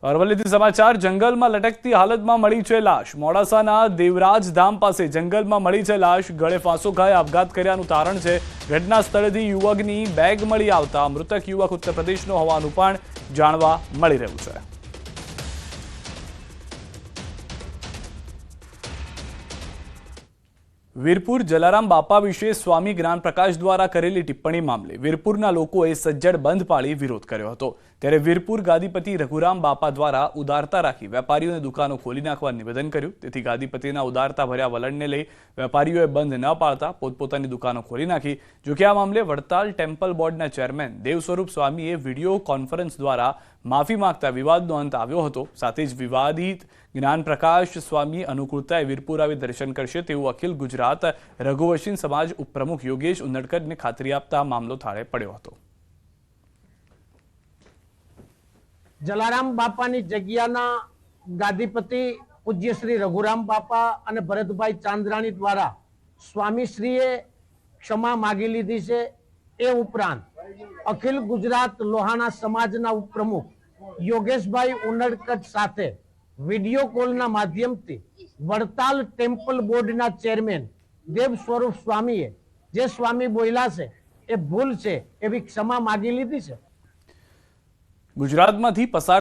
અરવલ્લીથી સમાચાર જંગલમાં લટકતી હાલતમાં મળી છે લાશ। મોડાસાના દેવરાજ ધામ પાસે જંગલમાં મળી છે લાશ। ગળે ફાંસો ખાઈ આપઘાત કર્યાનું તારણ છે। ઘટના સ્થળેથી યુવકની બેગ મળી આવતા મૃતક યુવક ઉત્તર પ્રદેશનો હોવાનું પણ જાણવા મળી રહ્યું છે। વીરપુર જલારામ બાપા વિશે સ્વામી જ્ઞાન પ્રકાશ દ્વારા કરેલી ટિપ્પણી મામલે વીરપુરના લોકોએ સજ્જડ બંધ પાળી વિરોધ કર્યો હતો। ત્યારે વીરપુર ગાદીપતિ રઘુરામ બાપા દ્વારા ઉદારતા રાખી વેપારીઓને દુકાનો ખોલી નાખવા નિવેદન કર્યું। તેથી ગાદીપતિના ઉદારતા ભર્યા વલણને લઈ વેપારીઓએ બંધ ન પાળતા પોતપોતાની દુકાનો ખોલી નાખી। જોકે આ મામલે વડતાલ ટેમ્પલ બોર્ડના ચેરમેન દેવસ્વરૂપ સ્વામીએ વિડીયો કોન્ફરન્સ દ્વારા માફી માંગતા વિવાદનો અંત આવ્યો હતો। સાથે જ વિવાદિત જ્ઞાન પ્રકાશ સ્વામી અનુકૂળતાએ વીરપુર આવી દર્શન કરશે તેવું અખિલ ગુજરાત રઘુવંશી સમાજ ઉપપ્રમુખ યોગેશ ઉનડકટને ખાતરી આપતા મામલો થાળે પડ્યો હતો। જલારામ બાપાની જગ્યાના ગાદીપતિ પૂજ્ય શ્રી રઘુરામ બાપા અને ભરતભાઈ ચાંદ્રાણી દ્વારા સ્વામીશ્રીએ ક્ષમા માગી લીધી છે। એ ઉપરાંત અખિલ ગુજરાત લોહાણા સમાજના ઉપપ્રમુખ યોગેશભાઈ ઉનડકટ સાથે વિડીયો કોલના માધ્યમથી વડતાલ ટેમ્પલ બોર્ડના ચેરમેન દેવ સ્વરૂપ સ્વામીએ જે સ્વામી બોલ્યા છે એ ભૂલ છે એવી ક્ષમા માગી લીધી છે। ગુજરાતમાંથી પસાર